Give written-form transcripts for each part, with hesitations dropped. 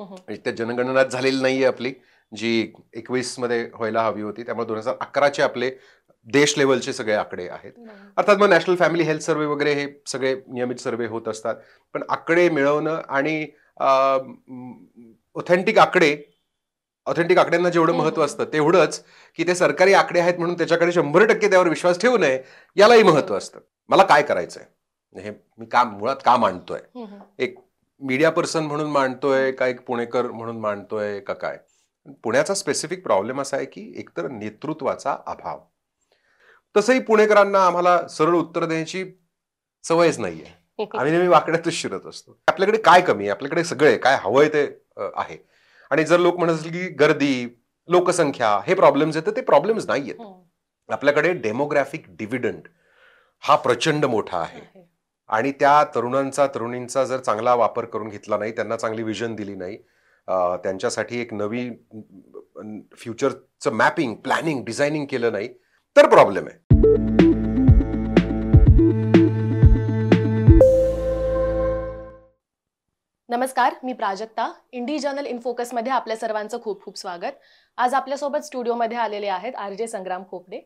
म्हणजे त्या जनगणनाच झालेली नाहीये आपली, जी 21 मध्ये व्हायला हवी होती. त्यामुळे 2011चे आपले देश लेव्हलचे सगळे आकडे आहेत. अर्थात मग नॅशनल फॅमिली हेल्थ सर्व्हे वगैरे हे सगळे नियमित सर्व्हे होत असतात. पण आकडे मिळवणं आणि ऑथेंटिक आकड्यांना जेवढं महत्व असतं तेवढंच की ते सरकारी आकडे आहेत म्हणून त्याच्याकडे 100% त्यावर विश्वास ठेवू नये यालाही महत्व असतं. मला काय करायचंय, हे मी मुळात का मांडतोय, एक मीडिया पर्सन म्हणून मांडतोय का एक पुणेकर म्हणून मांडतोय का काय. पुण्याचा स्पेसिफिक प्रॉब्लेम असा आहे की एकतर नेतृत्वाचा अभाव. तसंही पुणेकरांना आम्हाला सरळ उत्तर देण्याची सवयच नाहीये. आम्ही नेहमी वाकड्यातच शिरत असतो. आपल्याकडे काय कमी आहे, आपल्याकडे सगळे काय हवंय ते आहे. आणि जर लोक म्हणत असतील की गर्दी, लोकसंख्या हे प्रॉब्लेम्स आहेत, तर ते प्रॉब्लेम्स नाहीयेत. आपल्याकडे डेमोग्राफिक डिव्हिडंड हा प्रचंड मोठा आहे. आणि त्या तरुणींचा जर चांगला वापर करून घेतला नाही, त्यांना चांगली विजन दिली नाही, त्यांच्यासाठी एक नवी फ्युचरचं मॅपिंग, प्लॅनिंग, डिझायनिंग केलं नाही, तर प्रॉब्लेम आहे. नमस्कार, मी प्राजक्ता. इंडी जर्नल इन फोकसमध्ये आपल्या सर्वांचं खूप खूप स्वागत. आज आपल्यासोबत स्टुडिओमध्ये आलेले आहेत आर.जे. संग्राम खोपडे.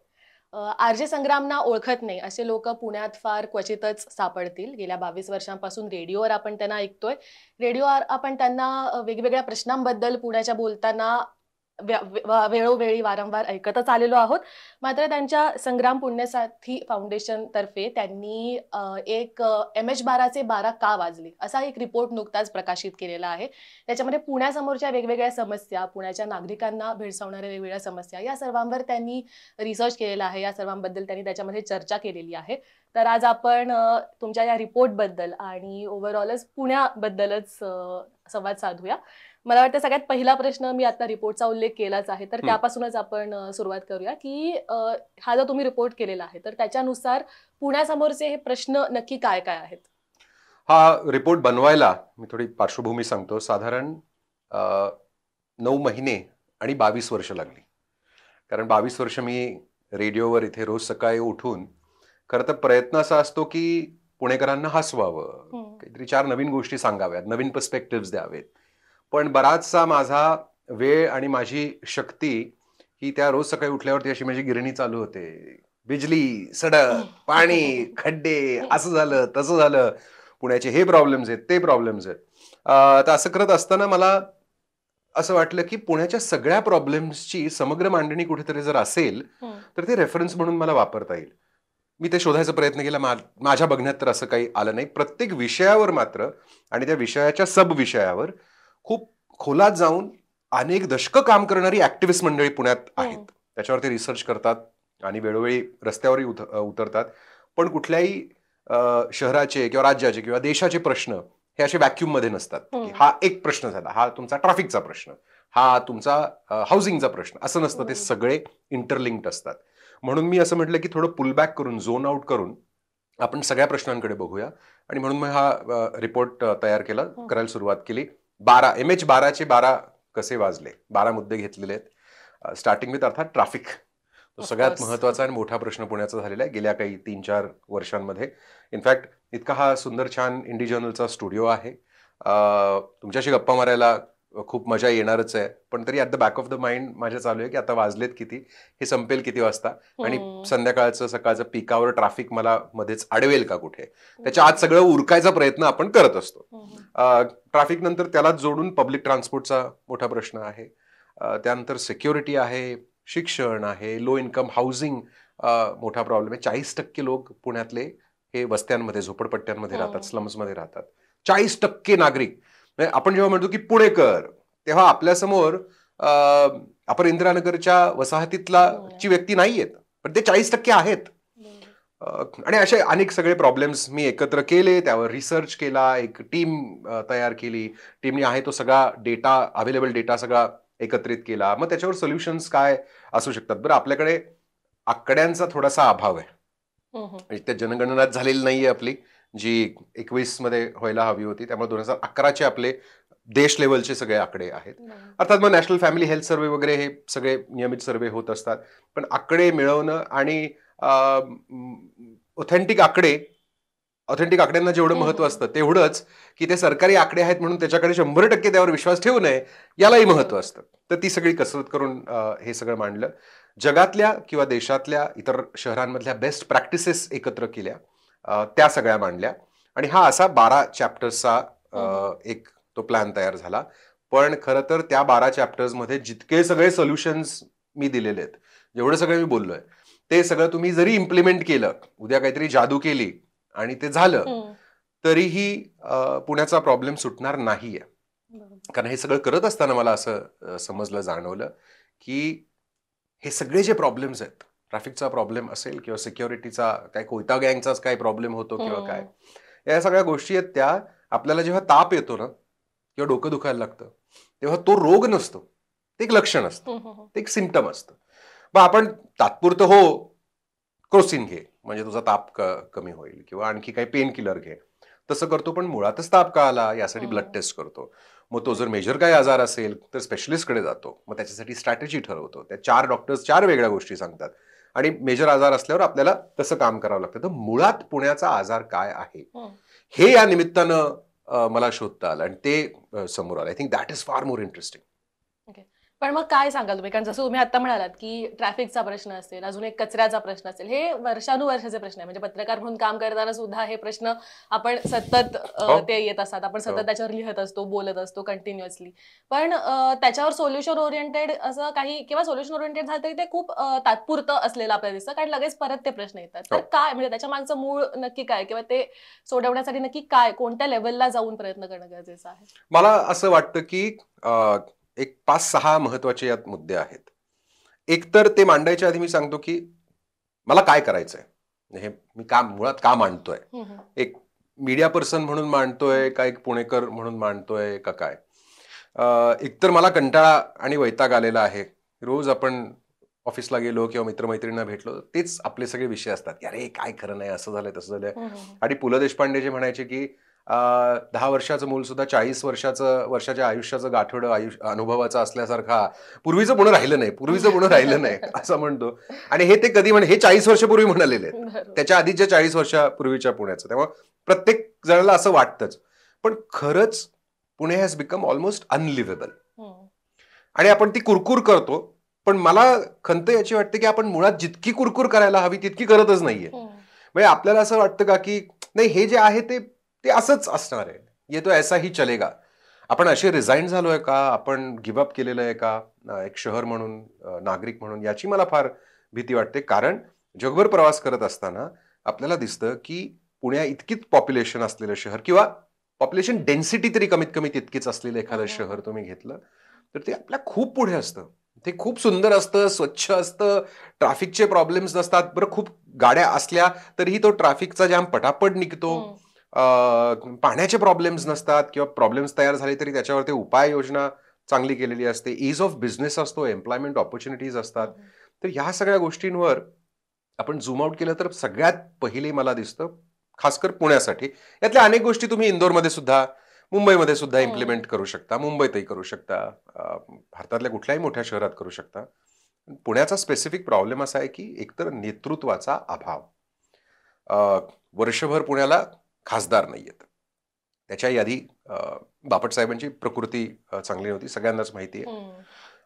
आर.जे. संग्रामना ओळखत नाही असे लोक पुण्यात फार क्वचितच सापडतील. गेल्या 22 वर्षांपासून रेडिओवर आपण त्यांना ऐकतोय. रेडिओवर आपण त्यांना वेगवेगळ्या प्रश्नांबद्दल पुण्याच्या बोलताना वेळोवेळी वारंवार ऐकतच आलेलो आहोत. मात्र त्यांच्या संग्राम पुण्यसाथी फाउंडेशन तर्फे त्यांनी एक MH12चे 12 का वाजले असा एक रिपोर्ट नुकताच प्रकाशित केलेला आहे. त्याच्यामध्ये पुण्यासमोरच्या वेगवेगळ्या समस्या, पुण्याच्या नागरिकांना भेडसावणाऱ्या वेगवेगळ्या समस्या या सर्वांवर त्यांनी रिसर्च केलेला आहे. या सर्वांबद्दल त्यांनी त्याच्यामध्ये चर्चा केलेली आहे. तर आज आपण तुमच्या या रिपोर्टबद्दल आणि ओव्हरऑलच पुण्याबद्दलच संवाद साधूया. मला वाटतं सगळ्यात पहिला प्रश्न, मी आता रिपोर्टचा उल्लेख केलाच आहे, तर त्यापासूनच आपण सुरुवात करूया की हा जो तुम्ही रिपोर्ट केलेला आहे तर त्याच्यानुसार पुण्यासमोरचे हे प्रश्न नक्की काय काय आहेत? हा रिपोर्ट बनवायला मी थोडी पार्श्वभूमी सांगतो. साधारण 9 महिने आणि 22 वर्ष लागली. कारण 22 वर्ष मी रेडिओवर इथे रोज सकाळी उठून खरं तर प्रयत्न असा असतो की पुणेकरांना हसवावं, काहीतरी 4 नवीन गोष्टी सांगाव्यात, नवीन पर्स्पेक्टिव्ह द्यावेत. पण बराचसा माझा वेळ आणि माझी शक्ती ही त्या रोज सकाळी उठल्यावरती अशी माझी गिरणी चालू होते. बिजली, सडक, पाणी, खड्डे, असं झालं, तसं झालं, पुण्याचे हे प्रॉब्लेम्स आहेत, ते प्रॉब्लेम्स आहेत. तर असं करत असताना मला असं वाटलं की पुण्याच्या सगळ्या प्रॉब्लेम्सची समग्र मांडणी कुठेतरी जर असेल तर ते रेफरन्स म्हणून मला वापरता येईल. मी ते शोधायचा प्रयत्न केला. माझ्या बघण्यात तर असं काही आलं नाही. प्रत्येक विषयावर मात्र आणि त्या विषयाच्या सब विषयावर खूप खोलात जाऊन अनेक दशकं काम करणारी ऍक्टिव्हिस्ट मंडळी पुण्यात आहेत. त्याच्यावरती रिसर्च करतात आणि वेळोवेळी रस्त्यावरही उतरतात. पण कुठल्याही शहराचे किंवा राज्याचे किंवा देशाचे प्रश्न हे असे व्हॅक्यूम मध्ये नसतात. हा एक प्रश्न झाला, हा तुमचा ट्रॅफिकचा प्रश्न, हा तुमचा हाऊसिंगचा प्रश्न, असं नसतं. ते सगळे इंटरलिंक्ड असतात. म्हणून मी असं म्हटलं की थोडं पुलबॅक करून, झोन आउट करून आपण सगळ्या प्रश्नांकडे बघूया. आणि म्हणून मी हा रिपोर्ट तयार केला, करायला सुरुवात केली. MH12चे 12 कसे वाजले, 12 मुद्दे घेतलेले आहेत. स्टार्टिंग विथ अर्थात ट्रॅफिक. तो सगळ्यात महत्वाचा आणि मोठा प्रश्न पुण्याचा झालेला आहे गेल्या काही 3-4 वर्षांमध्ये. इनफॅक्ट इतका हा सुंदर छान इंडी जर्नलचा स्टुडिओ आहे. तुमच्याशी गप्पा मारायला खूप मजा येणारच आहे. पण तरी at the back of the mind माझ्या चालू आहे की आता वाजलेत किती, हे संपेल किती वाजता, आणि संध्याकाळचं सकाळचं पिकावर ट्रॅफिक मला मध्येच अडवेल का कुठे. त्याच्या आत सगळं उरकायचा प्रयत्न आपण करत असतो. ट्रॅफिक नंतर त्यालाच जोडून पब्लिक ट्रान्सपोर्टचा मोठा प्रश्न आहे. त्यानंतर सिक्युरिटी आहे, शिक्षण आहे, लो इन्कम हाऊसिंग मोठा प्रॉब्लेम आहे. 40% लोक पुण्यातले हे वस्त्यांमध्ये, झोपडपट्ट्यांमध्ये राहतात, स्लम्समध्ये राहतात. 40% नागरिक. आपण जेव्हा म्हणतो की पुणेकर, तेव्हा आपल्यासमोर अपर इंदिरानगरच्या वसाहतीतला ची व्यक्ती नाहीयेत, पण ते 40% आहेत. आणि असे अनेक सगळे प्रॉब्लेम्स मी एकत्र केले, त्यावर रिसर्च केला, एक टीम तयार केली. टीमने आहे तो सगळा डेटा, अवेलेबल डेटा सगळा एकत्रित केला. मग त्याच्यावर सोल्युशन्स काय असू शकतात. बरं, आपल्याकडे आकड्यांचा थोडासा अभाव आहे. म्हणजे त्या जनगणनाच झालेली नाहीये आपली, जी 21 मध्ये व्हायला हवी होती. त्यामुळे 2011चे आपले देश लेव्हलचे सगळे आकडे आहेत. अर्थात मग नॅशनल फॅमिली हेल्थ सर्व्हे वगैरे हे सगळे नियमित सर्व्हे होत असतात. पण आकडे मिळवणं आणि ऑथेंटिक आकडे ऑथेंटिक आकड्यांना जेवढं महत्व असतं तेवढंच की ते सरकारी आकडे आहेत म्हणून त्याच्याकडे 100% त्यावर विश्वास ठेवू नये यालाही महत्व असतं. तर ती सगळी कसरत करून हे सगळं मांडलं. जगातल्या किंवा देशातल्या इतर शहरांमधल्या बेस्ट प्रॅक्टिसेस एकत्र केल्या, त्या सगळ्या मांडल्या आणि हा असा 12 चॅप्टर्सचा एक तो प्लॅन तयार झाला. पण खरं तर त्या 12 चॅप्टर्समध्ये जितके सगळे सोल्युशन्स मी दिलेले आहेत, जेवढं सगळं मी बोललोय, ते सगळं तुम्ही जरी इम्प्लिमेंट केलं, उद्या काहीतरी जादू केली आणि ते झालं, तरीही पुण्याचा प्रॉब्लेम सुटणार नाहीये. कारण हे सगळं करत असताना मला असं समजलं, जाणवलं की हे सगळे जे प्रॉब्लेम्स आहेत, ट्रॅफिकचा प्रॉब्लेम असेल किंवा सिक्युरिटीचा, काय कोयता गँगचाच काय प्रॉब्लेम होतो किंवा काय, या सगळ्या गोष्टी आहेत त्या आपल्याला जेव्हा ताप येतो ना किंवा डोकं दुखायला लागतं तेव्हा तो रोग नसतो, ते एक लक्षण असतं, ते एक सिम्पटम असतं. मग आपण तात्पुरतं क्रोसिन घे म्हणजे तुझा ताप कमी होईल किंवा आणखी काही पेन किलर घे, तसं करतो. पण मुळातच ताप का आला यासाठी ब्लड टेस्ट करतो. मग तो जर मेजर काही आजार असेल तर स्पेशलिस्टकडे जातो. मग त्याच्यासाठी स्ट्रॅटेजी ठरवतो. त्या 4 डॉक्टर्स 4 वेगळ्या गोष्टी सांगतात आणि मेजर आजार असल्यावर आपल्याला तसं काम करावं लागतं. तर मुळात पुण्याचा आजार काय आहे हे या निमित्तानं मला शोधता आलं आणि ते समोर आलं. I think that is far more interesting. पण मग काय सांगाल तुम्ही, कारण जसं तुम्ही आता म्हणालात की ट्रॅफिकचा प्रश्न असेल, अजून एक कचऱ्याचा प्रश्न असेल, हे वर्षानुवर्षाचे प्रश्न आहे. म्हणजे पत्रकार म्हणून काम करताना सुद्धा हे प्रश्न आपण सतत ते येत असतात, आपण सतत त्याच्यावर लिहत असतो, बोलत असतो कंटिन्युअसली. पण त्याच्यावर सोल्युशन ओरिएंटेड असं काही किंवा सोल्युशन ओरिएंटेड झालं तरी ते खूप तात्पुरतं असलेलं आपल्याला दिसतं, कारण लगेच परत ते प्रश्न येतात. तर काय म्हणजे त्याच्या मागचं मूळ नक्की काय किंवा ते सोडवण्यासाठी नक्की काय, कोणत्या लेवलला जाऊन प्रयत्न करणं गरजेचं आहे? मला असं वाटतं की एक 5-6 महत्वाचे यात मुद्दे आहेत. एक तर ते मांडायच्या आधी मी सांगतो की मला काय करायचंय, हे मी मुळात का मांडतोय, एक मीडिया पर्सन म्हणून मांडतोय का एक पुणेकर म्हणून मांडतोय का काय. एकतर मला कंटाळा आणि वैताग आलेला आहे. रोज आपण ऑफिसला गेलो किंवा मित्रमैत्रिणींना भेटलो तेच आपले सगळे विषय असतात की अरे काय खरं नाही, असं झालंय तसं झालंय. आणि पु ल देशपांडे जे म्हणायचे की 10 वर्षाचं मूल सुद्धा 40 वर्षाच्या आयुष्याचं गाठोडं अनुभवाचं असल्यासारखा पूर्वीचं पुणे राहिलं नाही, पूर्वीचं पुणे राहिलं नाही असं म्हणतो. आणि हे ते कधी हे 40 वर्षापूर्वी म्हणालेले आहेत, त्याच्या आधीच्या 40 वर्षापूर्वीच्या पुण्याचं. तेव्हा प्रत्येक जणाला असं वाटतंच. पण खरंच पुणे हॅज बिकम ऑलमोस्ट अनलिव्हेबल आणि आपण ती कुरकुर करतो. पण मला खंत याची वाटते की आपण मुळात जितकी कुरकुर करायला हवी तितकी करतच नाहीये. म्हणजे आपल्याला असं वाटतं का की नाही हे जे आहे ते असंच असणार आहे, ये तो ऐसा ही चलेगा. आपण असे रिझाईन झालोय का, आपण गिव्हअप केलेलं आहे का एक शहर म्हणून, नागरिक म्हणून, याची मला फार भीती वाटते. कारण जगभर प्रवास करत असताना आपल्याला दिसतं की पुण्या इतकीच पॉप्युलेशन असलेलं शहर किंवा पॉप्युलेशन डेन्सिटी तरी कमीत कमी तितकीच असलेलं एखादं शहर तुम्ही घेतलं तर ते आपल्या खूप पुढे असतं. ते खूप सुंदर असतं, स्वच्छ असतं, ट्रॅफिकचे प्रॉब्लेम्स नसतात. बरं, खूप गाड्या असल्या तरीही तो ट्रॅफिकचा जाम पटापट निघतो. पाण्याचे प्रॉब्लेम्स नसतात किंवा प्रॉब्लेम्स तयार झाले तरी त्याच्यावर ते उपाययोजना चांगली केलेली असते. ईज ऑफ बिझनेस असतो, एम्प्लॉयमेंट ऑपॉर्च्युनिटीज असतात. तर ह्या सगळ्या गोष्टींवर आपण झूम आउट केलं तर सगळ्यात पहिले मला दिसतं, खासकर पुण्यासाठी, यातल्या अनेक गोष्टी तुम्ही इंदोरमध्ये सुद्धा, मुंबईमध्ये सुद्धा इम्प्लिमेंट करू शकता, मुंबईतही करू शकता, भारतातल्या कुठल्याही मोठ्या शहरात करू शकता. पुण्याचा स्पेसिफिक प्रॉब्लेम असा आहे की एकतर नेतृत्वाचा अभाव. वर्षभर पुण्याला खासदार नाहीयेत. त्याच्याही आधी बापट साहेबांची प्रकृती चांगली नव्हती, सगळ्यांनाच माहिती आहे.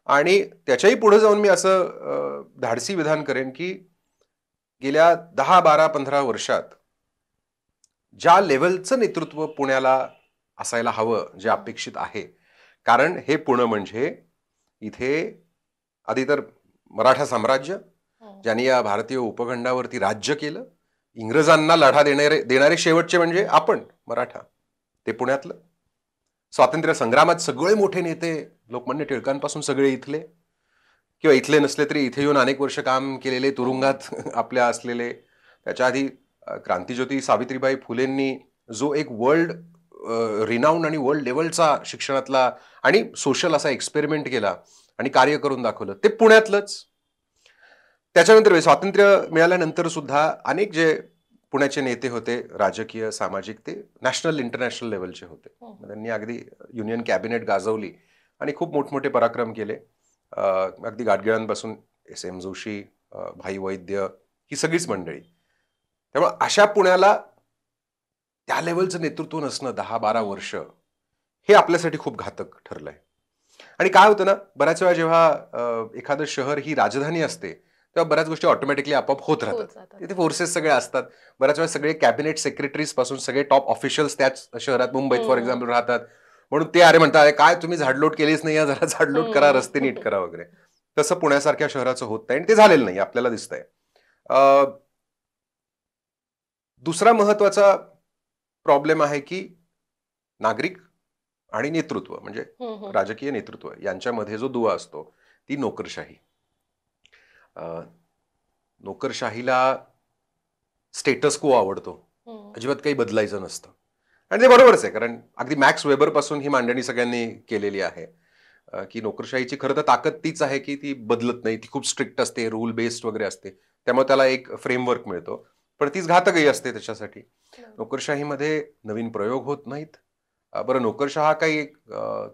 आणि त्याच्याही पुढे जाऊन मी असं धाडसी विधान करेन की गेल्या 10, 12, 15 वर्षात ज्या लेव्हलचं नेतृत्व पुण्याला असायला हवं, जे अपेक्षित आहे, कारण हे पुणे म्हणजे इथे आधी तर मराठा साम्राज्य, ज्यांनी या भारतीय उपखंडावरती राज्य केलं, इंग्रजांना लढा देणारे शेवटचे म्हणजे आपण मराठा, ते पुण्यातलं. स्वातंत्र्य संग्रामात सगळे मोठे नेते, लोकमान्य टिळकांपासून सगळे इथले किंवा इथले नसले तरी इथे येऊन अनेक वर्ष काम केलेले, तुरुंगात आपल्या असलेले. त्याच्या आधी क्रांतिज्योती सावित्रीबाई फुलेंनी जो एक वर्ल्ड रिनाऊंड आणि वर्ल्ड लेवलचा शिक्षणातला आणि सोशल असा एक्सपेरिमेंट केला आणि कार्य करून दाखवलं, ते पुण्यातलंच. त्याच्यानंतर स्वातंत्र्य मिळाल्यानंतर सुद्धा अनेक जे पुण्याचे नेते होते, राजकीय, सामाजिक, ते नॅशनल इंटरनॅशनल लेवलचे होते. त्यांनी अगदी युनियन कॅबिनेट गाजवली आणि खूप मोठमोठे पराक्रम केले. अगदी गाडगिळांपासून S.M. जोशी, भाई वैद्य, ही सगळीच मंडळी. त्यामुळे अशा पुण्याला त्या लेवलचं नेतृत्व नसणं 10-12 वर्ष हे आपल्यासाठी खूप घातक ठरलंय. आणि काय होतं ना, बऱ्याच वेळा जेव्हा एखादं शहर ही राजधानी असते तेव्हा बऱ्याच गोष्टी ऑटोमॅटिकली आपोआप होत राहतात. तिथे फोर्सेस सगळे असतात. बऱ्याच वेळा सगळे कॅबिनेट सेक्रेटरीज पासून सगळे टॉप ऑफिशियल्स त्याच शहरात मुंबईत फॉर एक्झाम्पल राहतात. म्हणून ते अरे म्हणतात, "अरे काय तुम्ही झाडलोट केलीच नाही, जरा झाडलोट करा, रस्ते नीट करा वगैरे." तसं पुण्यासारख्या शहराचं होत नाही आणि ते झालेलं नाही, आपल्याला दिसतंय. दुसरा महत्वाचा प्रॉब्लेम आहे की नागरिक आणि नेतृत्व म्हणजे राजकीय नेतृत्व यांच्यामध्ये जो दुवा असतो ती नोकरशाही. नोकरशाहीला स्टेटस को आवडतो, अजिबात काही बदलायचं नसतं. आणि ते बरोबरच आहे, कारण अगदी मॅक्स वेबर पासून ही मांडणी सगळ्यांनी केलेली आहे की नोकरशाहीची खरं तर ताकद तीच आहे की ती बदलत नाही, ती खूप स्ट्रिक्ट असते, रूल बेस्ड वगैरे असते, त्यामुळे त्याला एक फ्रेमवर्क मिळतो. पण तीच घातकही असते त्याच्यासाठी. नोकरशाहीमध्ये नवीन प्रयोग होत नाहीत. बरं, नोकरशहा काही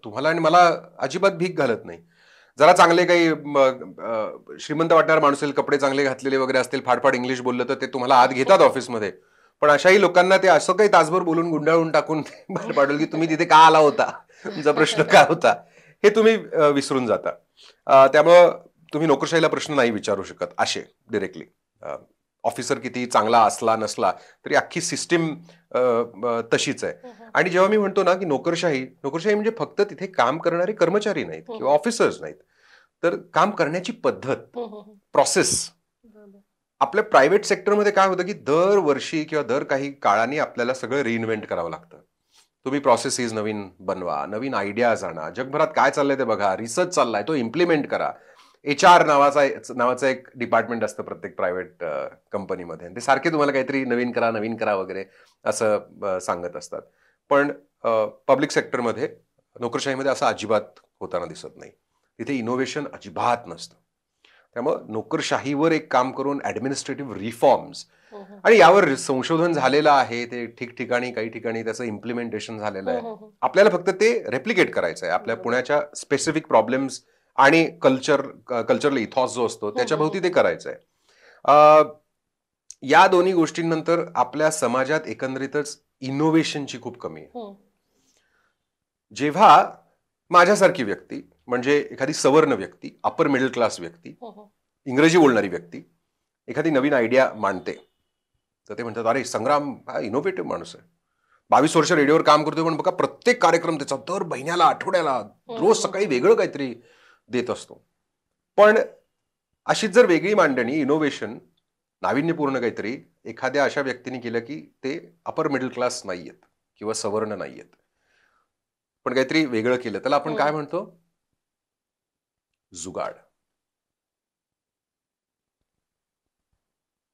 तुम्हाला आणि मला अजिबात भीक घालत नाही. जरा चांगले काही श्रीमंत वाटणारे माणूस असेल, कपडे चांगले घातलेले वगैरे असतील, फाडफाड इंग्लिश बोललं तर ते तुम्हाला आत घेतात ऑफिसमध्ये. पण अशाही लोकांना ते असं काही तासभर बोलून गुंडाळून टाकून बाहेर पाडवलं की तुम्ही तिथे का आला होता, तुमचा प्रश्न काय होता, हे तुम्ही विसरून जाता. त्यामुळं तुम्ही नोकरशाहीला प्रश्न नाही विचारू शकत असे डिरेक्टली. ऑफिसर किती चांगला असला नसला तरी अख्खी सिस्टीम तशीच आहे. आणि जेव्हा मी म्हणतो ना की नोकरशाही म्हणजे फक्त तिथे काम करणारे कर्मचारी नाहीत किंवा ऑफिसर्स नाहीत, तर काम करण्याची पद्धत, प्रोसेस. आपल्या प्रायव्हेट सेक्टरमध्ये काय होतं की दरवर्षी किंवा दर काही काळाने आपल्याला सगळं रिइन्व्हेंट करावं लागतं. तुम्ही प्रोसेसेस नवीन बनवा, नवीन आयडियाज आणा, जगभरात काय चाललंय ते बघा, रिसर्च चाललाय तो इम्प्लिमेंट करा. HR नावाचं एक डिपार्टमेंट असतं प्रत्येक प्रायव्हेट कंपनीमध्ये. ते सारखे तुम्हाला काहीतरी नवीन करा वगैरे असं सांगत असतात. पण पब्लिक सेक्टरमध्ये, नोकरशाहीमध्ये असं अजिबात होताना दिसत नाही. तिथे इनोव्हेशन अजिबात नसतं. त्यामुळं नोकरशाहीवर एक काम करून ऍडमिनिस्ट्रेटिव्ह रिफॉर्म्स, आणि यावर संशोधन झालेलं आहे, ते ठिकठिकाणी काही ठिकाणी त्याचं इम्प्लिमेंटेशन झालेलं आहे. आपल्याला फक्त ते रेप्लिकेट करायचं आहे. आपल्या पुण्याच्या स्पेसिफिक प्रॉब्लेम्स आणि कल्चरल इथॉस जो असतो त्याच्याभोवती ते करायचं आहे. या दोन्ही गोष्टींनंतर आपल्या समाजात एकंदरीतच इनोव्हेशनची खूप कमी आहे. जेव्हा माझ्यासारखी व्यक्ती, म्हणजे एखादी सवर्ण व्यक्ती, अपर मिडल क्लास व्यक्ती, इंग्रजी बोलणारी व्यक्ती एखादी नवीन आयडिया मांडते, तर ते म्हणतात, अरे संग्राम हा इनोव्हेटिव्ह माणूस आहे, 22 वर्ष रेडिओवर काम करतोय, पण बघा प्रत्येक कार्यक्रम त्याचा दर महिन्याला, आठवड्याला, रोज सकाळी वेगळं काहीतरी देत असतो. पण अशीच जर वेगळी मांडणी, इनोव्हेशन, नाविन्यपूर्ण काहीतरी एखाद्या अशा व्यक्तीने केलं की ते अपर मिडल क्लास नाहीयेत किंवा सवर्ण नाहीयेत, पण काहीतरी वेगळं केलं, त्याला आपण काय म्हणतो? जुगाड.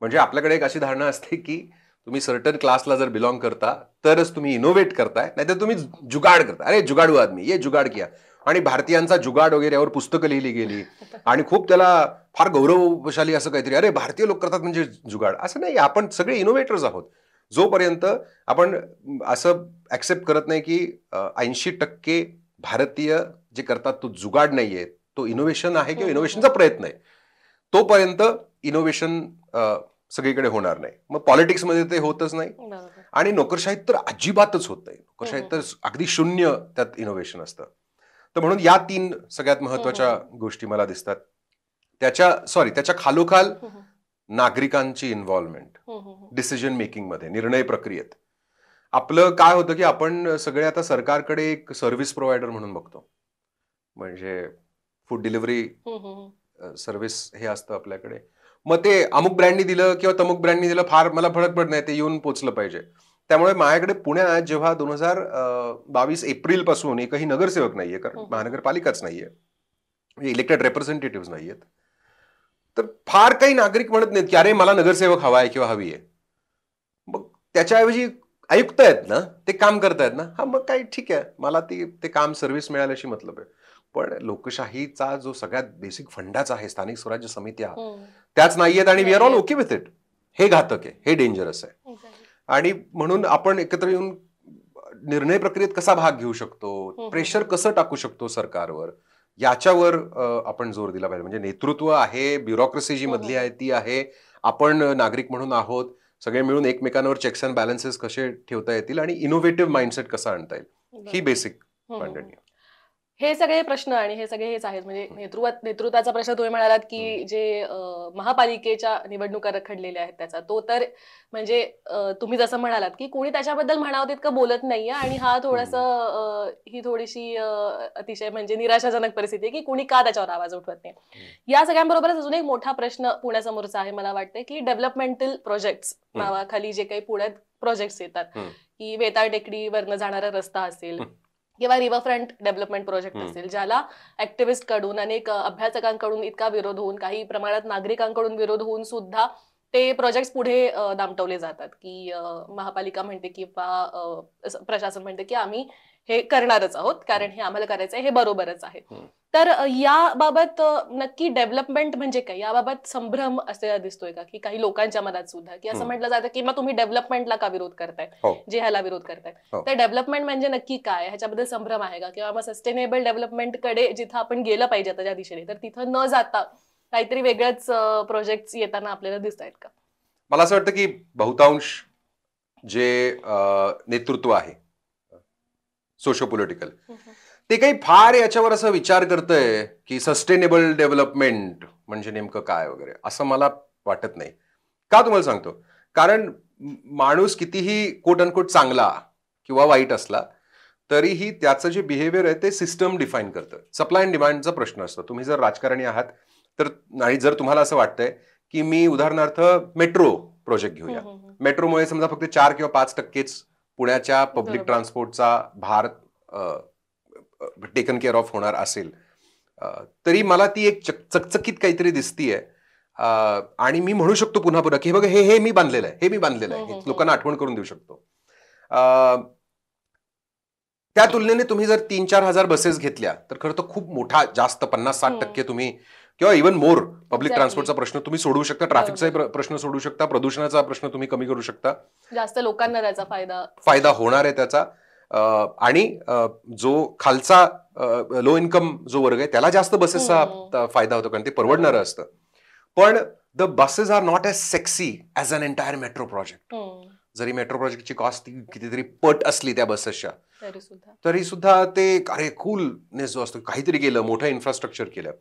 म्हणजे आपल्याकडे एक अशी धारणा असते की तुम्ही सर्टन क्लासला जर बिलॉंग करता तरच तुम्ही इनोव्हेट करताय, नाहीतर तुम्ही जुगाड करता. अरे जुगाडू आदमी, ये जुगाड किया. आणि भारतीयांचा जुगाड वगैरे यावर पुस्तकं लिहिली गेली आणि खूप त्याला फार गौरवशाली असं काहीतरी, अरे भारतीय लोक करतात म्हणजे जुगाड. असं नाही, आपण सगळे इनोव्हेटर्स आहोत. जोपर्यंत आपण असं ऍक्सेप्ट करत नाही की 80% भारतीय जे करतात तो जुगाड नाहीये, तो इनोव्हेशन आहे किंवा इनोव्हेशनचा प्रयत्न आहे, तोपर्यंत इनोव्हेशन सगळीकडे होणार नाही. मग पॉलिटिक्समध्ये ते होतच नाही आणि नोकरशाहीत तर अजिबातच होत नाही. नोकरशाहीत तर अगदी शून्य त्यात इनोव्हेशन असतं. तर म्हणून या 3 सगळ्यात महत्वाच्या गोष्टी मला दिसतात. त्याच्या खालोखाल नागरिकांची इन्व्हॉल्वमेंट डिसिजन मेकिंग मध्ये, निर्णय प्रक्रियेत. आपलं काय होतं की आपण सगळे आता सरकारकडे एक सर्व्हिस प्रोव्हायडर म्हणून बघतो. म्हणजे फूड डिलिव्हरी सर्व्हिस हे असतं आपल्याकडे. मग ते अमुक ब्रँडनी दिलं किंवा तमुक ब्रँडनी दिलं, फार मला फरक पडत नाही, ते येऊन पोचलं पाहिजे. त्यामुळे माझ्याकडे पुण्यात जेव्हा 2022 एप्रिल पासून एकही नगरसेवक नाहीये, कारण महानगरपालिकाच नाहीये, इलेक्टेड रेप्रेझेंटेटिव्ह नाहीयेत, तर फार काही नागरिक म्हणत नाहीत की अरे मला नगरसेवक हवा आहे किंवा हवी आहे. मग त्याच्याऐवजी आयुक्त आहेत ना, ते काम करतायत ना, हा मग काही ठीक आहे, मला ते काम सर्व्हिस मिळाल्याशी मतलब आहे. पण लोकशाहीचा जो सगळ्यात बेसिक फंडाच आहे, स्थानिक स्वराज्य समित्या, त्याच नाहीयेत आणि we are all okay with it. हे घातक आहे, हे डेंजरस आहे. आणि म्हणून आपण एकत्र येऊन निर्णय प्रक्रियेत कसा भाग घेऊ शकतो, प्रेशर कसं टाकू शकतो सरकारवर, याच्यावर आपण जोर दिला पाहिजे. म्हणजे नेतृत्व आहे, ब्युरोक्रेसी जी मधली आहे ती आहे, आपण नागरिक म्हणून आहोत, सगळे मिळून एकमेकांवर चेक्स अँड बॅलन्सेस कसे ठेवता येतील आणि इनोव्हेटिव्ह माइंडसेट कसा आणता येईल, ही बेसिक मांडणी. हे सगळे प्रश्न आणि हे सगळे हेच आहेत. म्हणजे नेतृत्वाचा प्रश्न तुम्ही म्हणालात की जे महापालिकेच्या निवडणुका रखडलेल्या आहेत त्याचा, तो तर म्हणजे तुम्ही जसं म्हणालात की कोणी त्याच्याबद्दल म्हणावं तितकं बोलत नाहीये आणि हा ही थोडीशी अतिशय म्हणजे निराशाजनक परिस्थिती आहे की कोणी का त्याच्यावर आवाज उठवत नाही. या सगळ्यांबरोबरच अजून एक मोठा प्रश्न पुण्यासमोरचा आहे मला वाटतं की डेव्हलपमेंटल प्रोजेक्ट्स नावाखाली जे काही पुण्यात प्रोजेक्ट्स येतात की वेताळ टेकडीवरनं जाणारा रस्ता असेल किंवा रिव्हरफ्रंट डेव्हलपमेंट प्रोजेक्ट असेल, ज्याला ऍक्टिव्हिस्ट कडून अनेक अभ्यासकांकडून इतका विरोध होऊन काही प्रमाणात नागरिकांकडून विरोध होऊन सुद्धा ते प्रोजेक्ट पुढे दामटवले जातात की महापालिका म्हणते किंवा प्रशासन म्हणते की आम्ही हे करणारच आहोत कारण हे आम्हाला करायचं आहे, हे बरोबरच आहे. तर याबाबत नक्की डेव्हलपमेंट म्हणजे काय, याबाबत संभ्रम असे दिसतोय का की काही लोकांच्या मनात सुद्धा की असं म्हटलं जातं की मग तुम्ही डेव्हलपमेंटला का विरोध करताय, जे ह्याला विरोध करताय, तर डेव्हलपमेंट म्हणजे नक्की काय, ह्याच्याबद्दल संभ्रम आहे का, किंवा मग सस्टेनेबल डेव्हलपमेंट कडे जिथं आपण गेलं पाहिजे आता ज्या दिशेने, तर तिथं न जाता काहीतरी वेगळंच प्रोजेक्ट येताना आपल्याला दिसत आहेत का? मला असं वाटतं की बहुतांश जे नेतृत्व आहे सोशो पॉलिटिकल, ते काही फार याच्यावर असं विचार करतंय की सस्टेनेबल डेव्हलपमेंट म्हणजे नेमकं काय वगैरे, असं मला वाटत नाही. का तुम्हाला सांगतो, कारण माणूस कितीही कोट अनकोट चांगला किंवा वाईट असला तरीही त्याचं जे बिहेवियर आहे ते सिस्टम डिफाईन करतं. सप्लाय अँड डिमांडचा प्रश्न असतो. तुम्ही जर राजकारणी आहात तर, आणि जर तुम्हाला असं वाटतंय की मी उदाहरणार्थ मेट्रो प्रोजेक्ट घेऊया, मेट्रोमुळे समजा फक्त 4 किंवा 5% पुण्याच्या पब्लिक ट्रान्सपोर्टचा भार टेकन केअर ऑफ होणार असेल, तरी मला ती एक चकचकीत काहीतरी दिसतीये. आणि मी म्हणू शकतो पुन्हा पुन्हा की बघा हे मी बांधलेलं आहे, हे मी बांधलेलं आहे, लोकांना आठवण करून देऊ शकतो. त्या तुलनेने तुम्ही जर 3-4 हजार बसेस घेतल्या तर खरं तर खूप मोठा, जास्त 50-60% तुम्ही किंवा इव्हन मोर पब्लिक ट्रान्सपोर्टचा प्रश्न तुम्ही सोडवू शकता, ट्रॅफिकचा प्रश्न सोडू शकता, प्रदूषणाचा प्रश्न तुम्ही कमी करू शकता, जास्त लोकांना त्याचा फायदा होणार आहे त्याचा. आणि जो खालचा लो इन्कम जो वर्ग आहे त्याला जास्त बसेसचा फायदा होतो कारण ते परवडणारं असतं. पण the buses are not as sexy as an entire metro project. जरी मेट्रो प्रोजेक्टची कॉस्ट कितीतरी पट असली त्या बसेसच्या, तरी सुद्धा ते अरे कूलनेस जो असतो, काहीतरी केलं, मोठं इन्फ्रास्ट्रक्चर केलं.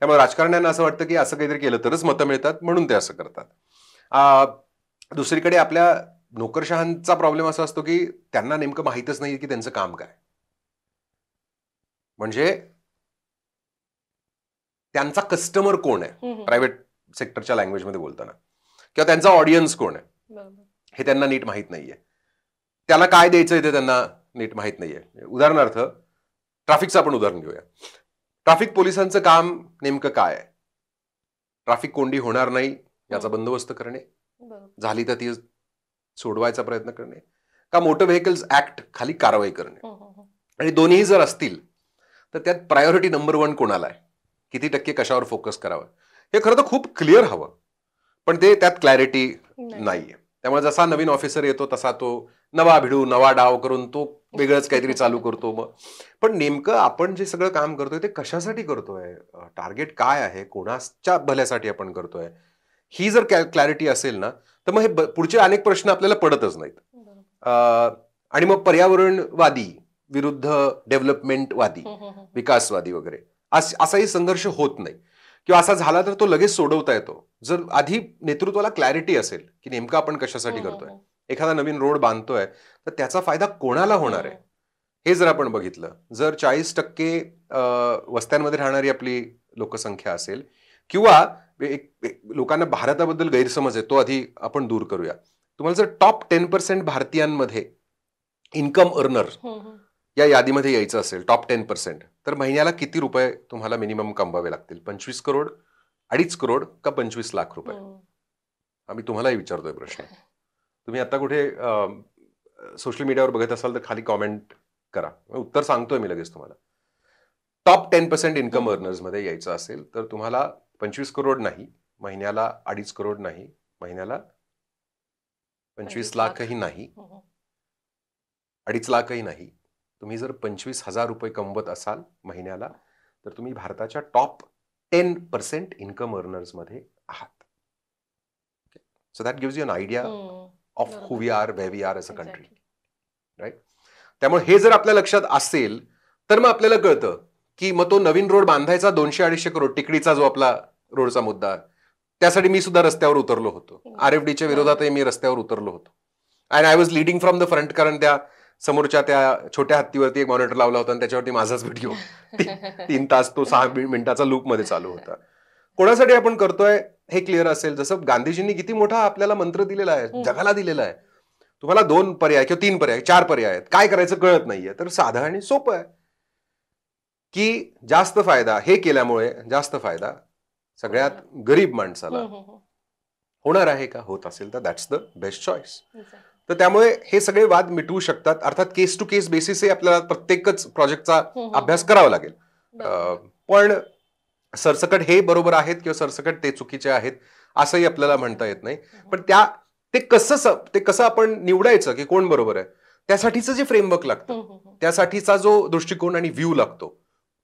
त्यामुळे राजकारण्यांना असं वाटतं की असं काहीतरी केलं तरच मतं मिळतात म्हणून ते असं करतात. दुसरीकडे आपल्या नोकरशहांचा प्रॉब्लेम असा असतो की त्यांना नेमकं माहीतच नाही की त्यांचं काम काय, म्हणजे त्यांचा कस्टमर कोण आहे प्रायव्हेट सेक्टरच्या लँग्वेजमध्ये बोलताना, किंवा त्यांचा ऑडियन्स कोण आहे हे त्यांना नीट माहीत नाहीये, त्याला काय द्यायचंय ते त्यांना नीट माहीत नाहीये. उदाहरणार्थ ट्रॅफिकचं आपण उदाहरण घेऊया. ट्रॅफिक पोलिसांचं काम नेमकं काय आहे? ट्रॅफिक कोंडी होणार नाही याचा बंदोबस्त करणे, झाली तर ती सोडवायचा प्रयत्न करणे, का मोटर व्हेकल्स ऍक्ट खाली कारवाई करणे. आणि दोन्ही जर असतील तर त्यात प्रायोरिटी नंबर 1 कोणाला आहे, किती टक्के कशावर फोकस करावं, हे खरं तर खूप क्लिअर हवं, पण ते त्यात क्लॅरिटी नाहीये. त्यामुळे जसा नवीन ऑफिसर येतो तसा तो नवा भिडू नवा डाव करून तो वेगळंच काहीतरी चालू करतो. मग पण नेमकं आपण जे सगळं काम करतोय ते कशासाठी करतोय, टार्गेट काय आहे, कोणाच्या भल्यासाठी आपण करतोय, ही जर क्लॅरिटी असेल ना तर मग हे पुढचे अनेक प्रश्न आपल्याला पडतच नाहीत. आणि मग पर्यावरणवादी विरुद्ध डेव्हलपमेंटवादी, विकासवादी वगैरे असाही संघर्ष होत नाही, किंवा असा झाला तर तो लगेच सोडवता येतो जर आधी नेतृत्वाला क्लॅरिटी असेल की नेमकं आपण कशासाठी करतोय. एखादा नवीन रोड बांधतोय तर त्याचा फायदा कोणाला होणार आहे हे जर आपण बघितलं, जर 40% वस्त्यांमध्ये राहणारी आपली लोकसंख्या असेल, किंवा लोकांना भारताबद्दल गैरसमज आहे तो आधी आपण दूर करूया. तुम्हाला जर टॉप 10% भारतीयांमध्ये इन्कम अर्नर या यादीमध्ये यायचं असेल, टॉप 10%, तर महिन्याला किती रुपये तुम्हाला मिनिमम कमवावे लागतील? 25 करोड, 2.5 करोड का 25 लाख रुपये? आम्ही तुम्हालाही विचारतोय प्रश्न. तुम्ही आता कुठे सोशल मीडियावर बघत असाल तर खाली कॉमेंट करा, उत्तर सांगतोय मी लगेच तुम्हाला. टॉप 10% इन्कम अर्नर्स मध्ये यायचं असेल तर तुम्हाला 25 करोड नाही, महिन्याला 2.5 करोड नाही, महिन्याला 25 लाखही नाही, 2.5 लाखही नाही. तुम्ही जर 25,000 रुपये कमवत असाल महिन्याला तर तुम्ही भारताच्या टॉप 10% इन्कम अर्नर्स मध्ये आहात. So that gives you an idea of who we are, where we are as a country, right? त्यामुळे हे जर आपल्या लक्षात असेल तर मग आपल्याला कळतं की मग तो नवीन रोड बांधायचा 200-250 करोड टिकडीचा जो आपला रोडचा मुद्दा, त्यासाठी मी सुद्धा रस्त्यावर उतरलो होतो. RFDच्या विरोधातही मी रस्त्यावर उतरलो होतो. And I was leading from the front, कारण त्या समोरच्या त्या छोट्या हत्तीवरती एक मॉनिटर लावला होता आणि त्याच्यावरती माझाच व्हिडिओ 3 तास तो 6 मिनिटाचा लूप मध्ये चालू होता. कोणासाठी आपण करतोय हे क्लिअर असेल. जसं गांधीजींनी किती मोठा आपल्याला मंत्र दिलेला आहे, जगाला दिलेला आहे. तुम्हाला 2 पर्याय किंवा 3 पर्याय 4 पर्याय आहेत, काय करायचं कळत नाहीये, तर साधं आणि सोपं आहे की जास्त फायदा हे केल्यामुळे जास्त फायदा सगळ्यात गरीब माणसाला होणार आहे का? होत असेल तर दॅट्स द बेस्ट चॉईस. तर त्यामुळे हे सगळे वाद मिटवू शकतात. अर्थात केस टू केस बेसिसही आपल्याला प्रत्येकच प्रोजेक्टचा अभ्यास करावा लागेल. पण सरसकट हे बरोबर आहेत किंवा सरसकट ते चुकीचे आहेत असंही आपल्याला म्हणता येत नाही. पण ते कसं आपण निवडायचं की कोण बरोबर आहे, त्यासाठीचं जे फ्रेमवर्क लागतं, त्यासाठीचा जो दृष्टिकोन आणि व्ह्यू लागतो,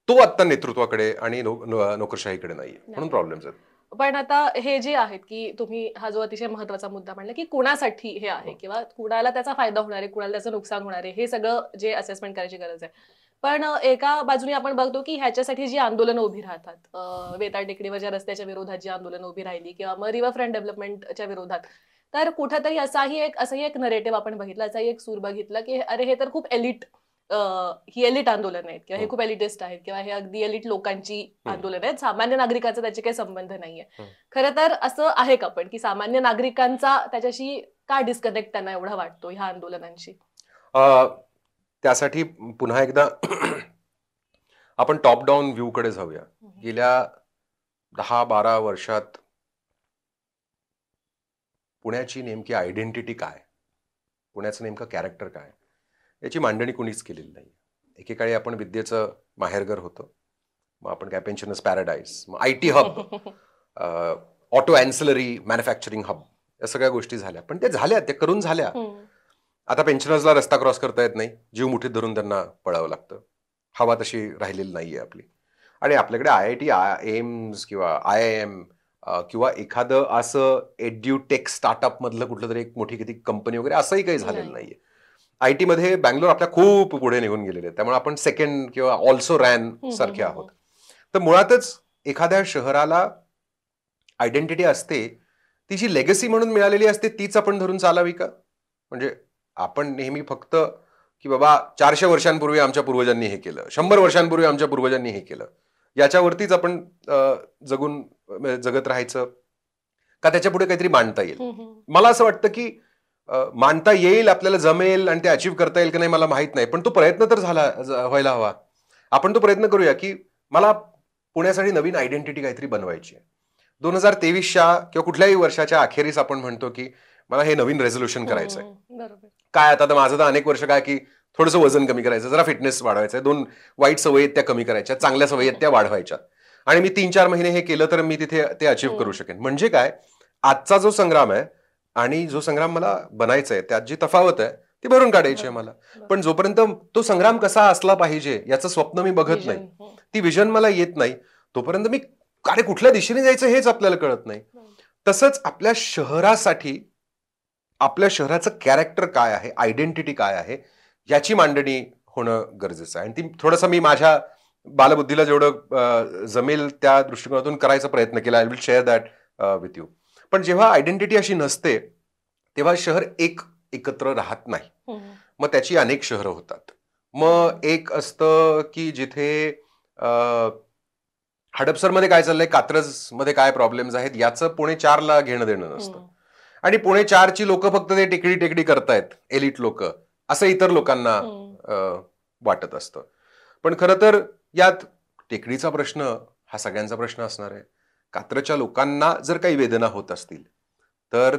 तो आता नेतृत्वाकडे आणि नोकरशाहीकडे नाहीये, म्हणून प्रॉब्लेम्स आहेत. पण आता हे जे आहेत की तुम्ही हा जो अतिशय महत्वाचा मुद्दा म्हणला की कुणासाठी हे आहे किंवा कुणाला त्याचा फायदा होणार आहे, कुणाला त्याचं नुकसान होणार आहे, हे सगळं जे असेसमेंट करायची गरज आहे. पण एका बाजूने आपण बघतो की ह्याच्यासाठी जी आंदोलनं उभी राहतात, वेताळ टेकडीवर ज्या रस्त्याच्या विरोधात जी आंदोलनं उभी राहिली किंवा मग रिव्हरफ्रंट डेव्हलपमेंटच्या विरोधात, तर कुठेतरी असंही एक नरेटिव्ह आपण बघितला, असाही एक सूर बघितला की अरे हे तर खूप एलिट, ही एलिट आंदोलन आहेत किंवा हे खूप एलिटिस्ट आहेत किंवा हे अगदी एलिट लोकांची आंदोलन आहेत, सामान्य नागरिकांचा त्याचे काही संबंध नाहीये. खरं तर असं आहे का पण की सामान्य नागरिकांचा त्याच्याशी का डिस्कनेक्ट त्यांना एवढा वाटतो ह्या आंदोलनांशी? त्यासाठी पुन्हा एकदा आपण टॉप डाऊन व्ह्यू कडे जाऊया. गेल्या 10-12 वर्षात पुण्याची नेमकी आयडेंटिटी काय, पुण्याचं नेमकं कॅरेक्टर काय, याची मांडणी कुणीच केलेली नाही. एकेकाळी आपण विद्येचं माहेरघर होतं, मग आपण काय पेन्शनर्स पॅराडाईज, मग IT hub, auto ancillary manufacturing hub, या सगळ्या गोष्टी झाल्या. पण ते झाल्या, ते करून झाल्या. आता पेन्शनर्सला रस्ता क्रॉस करता येत नाही, जीव मुठीत धरून त्यांना पळावं लागतं. हवा तशी राहिलेली नाहीये आपली. आणि आपल्याकडे IIT, एम्स किंवा IIM किंवा एखादं असं एड्युटेक स्टार्टअप मधलं कुठलं तरी एक मोठी किती कंपनी वगैरे असंही काही झालेलं नाहीये. IT मध्ये बँगलोर आपल्या खूप पुढे निघून गेलेले आहेत, त्यामुळे आपण सेकंड किंवा ऑल्सो रॅन सारखे आहोत. तर मुळातच एखाद्या शहराला आयडेंटिटी असते, तिची लेगसी म्हणून मिळालेली असते, तीच आपण धरून चालावी का? म्हणजे आपण नेहमी फक्त की बाबा 400 वर्षांपूर्वी आमच्या पूर्वजांनी हे केलं, 100 वर्षांपूर्वी आमच्या पूर्वजांनी हे केलं, याच्यावरतीच आपण जगत राहायचं का त्याच्या पुढे काहीतरी मांडता येईल? मला असं वाटतं की मानता येईल, आपल्याला जमेल आणि ते अचीव्ह करता येईल की नाही मला माहित नाही, पण तो प्रयत्न तर व्हायला हवा. आपण तो प्रयत्न करूया की मला पुण्यासाठी नवीन आयडेंटिटी काहीतरी बनवायची आहे. 2023च्या किंवा कुठल्याही वर्षाच्या अखेरीस आपण म्हणतो की मला हे नवीन रेझोल्युशन करायचंय. काय आता माझं तर अनेक वर्ष काय की थोडंसं वजन कमी करायचं, जरा फिटनेस वाढवायचं, 2 वाईट सवयी आहेत त्या कमी करायच्या, चांगल्या सवयी आहेत त्या वाढवायच्या, आणि मी 3-4 महिने हे केलं तर मी तिथे ते अचीव्ह करू शकेन. म्हणजे काय, आजचा जो संग्राम आहे आणि जो संग्राम मला बनायचा आहे त्यात जी तफावत आहे ती भरून काढायची आहे मला. पण जोपर्यंत तो संग्राम कसा असला पाहिजे याचं स्वप्न मी बघत नाही, ती विजन मला येत नाही, तोपर्यंत मी अरे कुठल्या दिशेने जायचं हेच आपल्याला कळत नाही. तसंच आपल्या शहरासाठी आपल्या शहराचं कॅरेक्टर काय आहे, आयडेंटिटी काय आहे, याची मांडणी होणं गरजेचं आहे. आणि ती थोडंसं मी माझ्या बालबुद्धीला जेवढं जमेल त्या दृष्टिकोनातून करायचा प्रयत्न केला. I will share that with you. पण जेव्हा आयडेंटिटी अशी नसते तेव्हा शहर एकत्र राहत नाही, मग त्याची अनेक शहरं होतात. मग एक असतं की जिथे हडपसरमध्ये काय चाललंय, कात्रजमध्ये काय प्रॉब्लेम्स आहेत याचं पुणे 4ला घेणं देणं नसतं, आणि पुणे 4ची लोक फक्त ते टेकडी करतायत, एलिट लोक, असं इतर लोकांना वाटत असतं. पण खरं तर यात टेकडीचा प्रश्न हा सगळ्यांचा प्रश्न असणार आहे. कात्रजच्या लोकांना जर काही वेदना होत असतील तर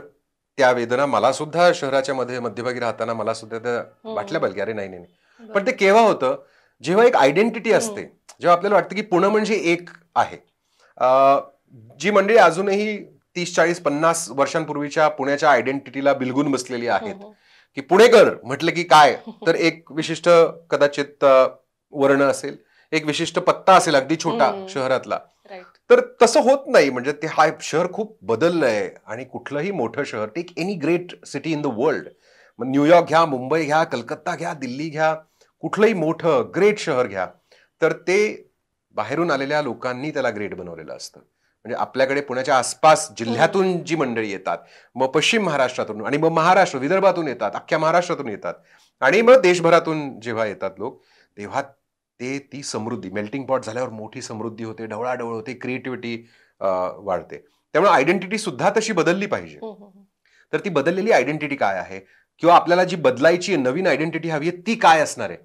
त्या वेदना मला सुद्धा शहराच्या मध्यभागी राहताना मला सुद्धा त्या वाटल्या पाहिजे, अरे नाही. पण ते केव्हा होतं, जेव्हा एक आयडेंटिटी असते, जेव्हा आपल्याला वाटतं की पुणे म्हणजे एक आहे. जी मंडळी अजूनही 30-40-50 वर्षांपूर्वीच्या पुण्याच्या आयडेंटिटीला बिलगून बसलेली आहेत की पुणेकर म्हटलं की काय, तर एक विशिष्ट कदाचित वर्ण असेल, एक विशिष्ट पत्ता असेल अगदी छोटा शहरातला, तर तसं होत नाही. म्हणजे ते हा शहर खूप बदललंय आणि कुठलंही मोठं शहर, take any great city in the world, मग न्यूयॉर्क घ्या, मुंबई घ्या, कलकत्ता घ्या, दिल्ली घ्या, कुठलंही मोठं ग्रेट शहर घ्या, तर ते बाहेरून आलेल्या लोकांनी त्याला ग्रेट बनवलेलं असतं. म्हणजे आपल्याकडे पुण्याच्या आसपास जिल्ह्यातून जी मंडळी येतात, मग पश्चिम महाराष्ट्रातून आणि मग महाराष्ट्र विदर्भातून येतात, अख्ख्या महाराष्ट्रातून येतात आणि मग देशभरातून जेव्हा येतात लोक, तेव्हा ते ती समृद्धी मेल्टिंग पॉट झाल्यावर मोठी समृद्धी होते, ढवळाढवळ होते, क्रिएटिव्हिटी वाढते. त्यामुळे आयडेंटिटी सुद्धा तशी बदलली पाहिजे. तर ती बदललेली आयडेंटिटी काय आहे किंवा आपल्याला जी बदलायची नवीन आयडेंटिटी हवी आहे ती काय असणार आहे,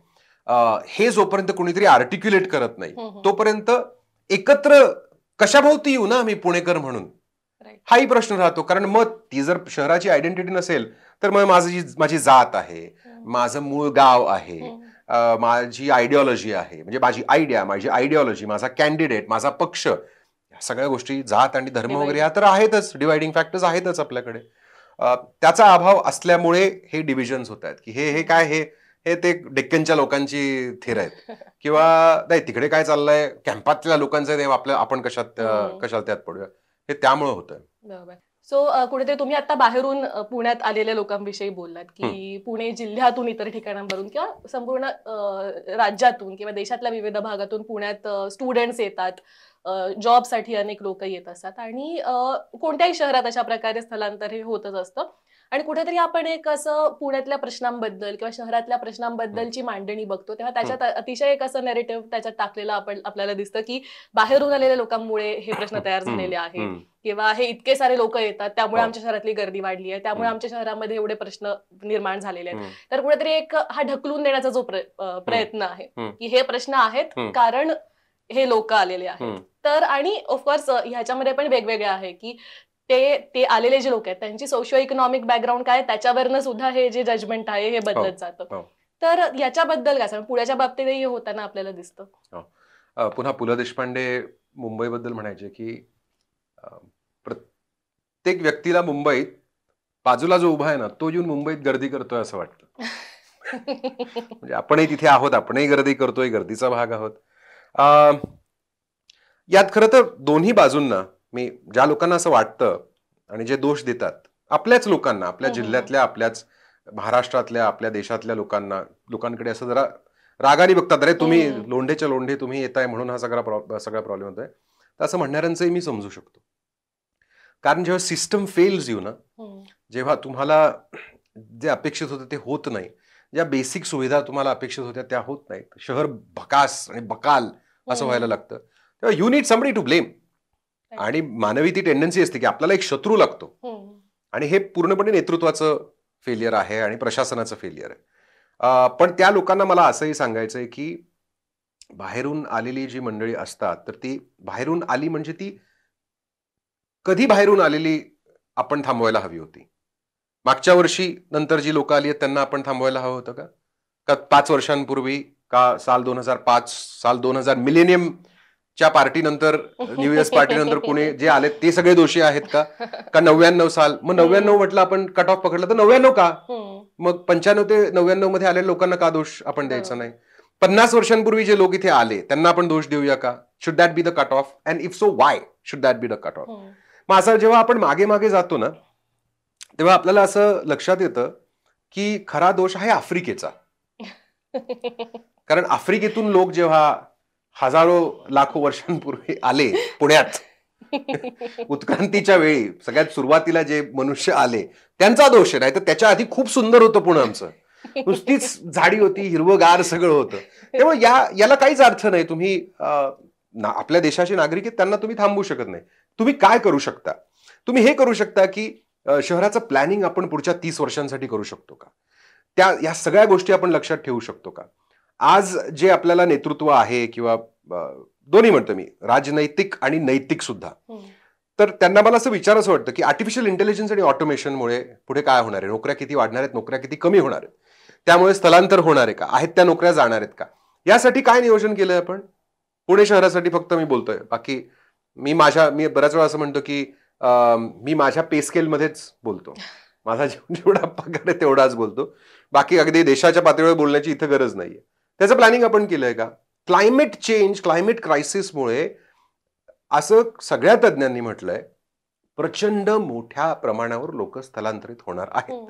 हे जोपर्यंत कोणीतरी आर्टिक्युलेट करत नाही तोपर्यंत एकत्र कशाभोवती येऊ ना आम्ही पुणेकर म्हणून, हाही प्रश्न राहतो. कारण मग ती जर शहराची आयडेंटिटी नसेल तर मग माझी जात आहे, माझं मूळ गाव आहे, माझी आयडिओलॉजी आहे, म्हणजे माझी आयडिया, माझी आयडिओलॉजी, माझा कॅन्डिडेट, माझा पक्ष, या सगळ्या गोष्टी, जात आणि धर्म वगैरे या तर आहेतच, डिवायडिंग फॅक्टर्स आहेतच आपल्याकडे. त्याचा अभाव असल्यामुळे हे डिव्हिजन्स होत आहेत की हे काय हे ते डेक्कनच्या लोकांची थेर आहेत किंवा नाही तिकडे काय चाललंय कॅम्पातल्या लोकांचं आपण कशाला त्यात पडूया, हे त्यामुळे होतंय. बरोबर. सो कुठेतरी तुम्ही आता बाहेरून पुण्यात आलेल्या लोकांविषयी बोललात की पुणे जिल्ह्यातून इतर ठिकाणांवरून किंवा संपूर्ण राज्यातून किंवा देशातल्या विविध भागातून पुण्यात स्टुडंट्स येतात, जॉबसाठी अनेक लोक येत असतात आणि कोणत्याही शहरात अशा प्रकारे स्थलांतर हे होतच असतं. आणि कुठेतरी आपण एक असं पुण्यातल्या प्रश्नांबद्दल किंवा शहरातल्या प्रश्नांबद्दलची मांडणी बघतो तेव्हा त्याच्यात अतिशय एक असं नेरेटिव्ह त्याच्यात टाकलेलं आपल्याला दिसतं की बाहेरून आलेल्या लोकांमुळे हे प्रश्न तयार झालेले आहेत किंवा हे इतके सारे लोक येतात त्यामुळे आमच्या शहरातली गर्दी वाढली आहे, त्यामुळे आमच्या शहरामध्ये एवढे प्रश्न निर्माण झालेले आहेत. तर कुठेतरी एक हा ढकलून देण्याचा जो प्रयत्न आहे की हे प्रश्न आहेत कारण हे लोक आलेले आहेत. तर आणि ऑफकोर्स ह्याच्यामध्ये पण वेगवेगळे आहे की ते आलेले जे लोक आहेत त्यांची सोशिओ इकॉनॉमिक बॅकग्राऊंड काय त्याच्यावरनं सुद्धा हे जे जजमेंट आहे हे बदलत जातं. तर याच्याबद्दल काय सांग, पुण्याच्या बाबतीतही होताना आपल्याला दिसतं. पुन्हा पु ल देशपांडे मुंबईबद्दल म्हणायचे की प्रत्येक व्यक्तीला मुंबईत बाजूला जो उभा आहे ना तो येऊन मुंबईत गर्दी करतोय असं वाटतं. म्हणजे आपणही तिथे आहोत, आपणही गर्दी करतोय, गर्दीचा भाग आहोत. यात खरं तर दोन्ही बाजूंना मी ज्या लोकांना असं वाटतं आणि जे दोष देतात आपल्याच लोकांना, आपल्या जिल्ह्यातल्या, आपल्याच महाराष्ट्रातल्या, आपल्या देशातल्या लोकांकडे असं जरा रागाने बघतात, अरे तुम्ही लोंढेच्या लोंढे तुम्ही येताय म्हणून हा सगळा प्रॉब्लेम होतोय. तर असं म्हणणाऱ्यांचंही मी समजू शकतो. कारण जेव्हा सिस्टम फेल्स यू ना, जेव्हा तुम्हाला जे अपेक्षित होतं ते होत नाही, ज्या बेसिक सुविधा तुम्हाला अपेक्षित होत्या त्या होत नाहीत, शहर भकास आणि बकाल असं व्हायला लागतं, तेव्हा you need somebody to blame. आणि मानवी ती टेंडन्सी असते की आपल्याला एक शत्रू लागतो आणि हे पूर्णपणे नेतृत्वाचं फेलियर आहे आणि प्रशासनाचं फेलियर आहे. पण त्या लोकांना मला असंही सांगायचंय की बाहेरून आलेली जी मंडळी असतात तर ती बाहेरून आली म्हणजे ती कधी बाहेरून आलेली आपण थांबवायला हवी होती. मागच्या वर्षी नंतर जी लोक आली आहेत त्यांना आपण थांबवायला हवं होतं का 5 वर्षांपूर्वी, का साल 2005, साल 2000 मिलेनियम च्या पार्टी नंतर, न्यू इयर्स पार्टी नंतर पुणे जे आले ते सगळे दोषी आहेत का 99 साल, मग 99 म्हटलं आपण कट ऑफ पकडलं तर 99 का, मग 95 ते 99 मध्ये आलेल्या लोकांना का दोष आपण द्यायचा नाही? 50 वर्षांपूर्वी जे लोक इथे आले त्यांना आपण दोष देऊया का? Should that be the cut off, and if so why should that be the cut off? मग असं जेव्हा आपण मागे मागे जातो ना तेव्हा आपल्याला असं लक्षात येतं की खरा दोष आहे आफ्रिकेचा. कारण आफ्रिकेतून लोक जेव्हा हजारो लाखो वर्षांपूर्वी आले पुण्यात उत्क्रांतीच्या वेळी, सगळ्यात सुरुवातीला जे मनुष्य आले त्यांचा दोष आहे. नाही तर त्याच्या आधी खूप सुंदर होतं पुणे आमचं, नुसतीच झाडी होती, हिरवगार सगळं होतं. त्यामुळे याला काहीच अर्थ नाही. तुम्ही आपल्या देशाचे नागरिक आहेत त्यांना तुम्ही थांबवू शकत नाही. तुम्ही काय करू शकता? तुम्ही हे करू शकता की शहराचं प्लॅनिंग आपण पुढच्या 30 वर्षांसाठी करू शकतो का? या सगळ्या गोष्टी आपण लक्षात ठेवू शकतो का? आज जे आपल्याला नेतृत्व आहे किंवा दोन्ही म्हणतो मी, राजनैतिक आणि नैतिक सुद्धा, तर त्यांना मला असं विचारायचं वाटतं की आर्टिफिशियल इंटेलिजन्स आणि ऑटोमेशनमुळे पुढे काय होणार आहे? नोकऱ्या किती वाढणार आहेत, नोकऱ्या किती कमी होणार आहेत, त्यामुळे स्थलांतर होणार आहे का, आहेत त्या नोकऱ्या जाणार आहेत का? यासाठी काय नियोजन केलंय आपण? पुणे शहरासाठी फक्त मी बोलतोय, बाकी मी बऱ्याच वेळा असं म्हणतो की मी माझ्या पे स्केलमध्येच बोलतो, माझा जेवढा पगार आहे तेवढाच बोलतो, बाकी अगदी देशाच्या पातळीवर बोलण्याची इथं गरज नाहीये. त्याचं प्लॅनिंग आपण केलंय का? क्लायमेट चेंज, क्लायमेट क्रायसिसमुळे असं सगळ्या तज्ज्ञांनी म्हटलंय, प्रचंड मोठ्या प्रमाणावर लोक स्थलांतरित होणार आहेत.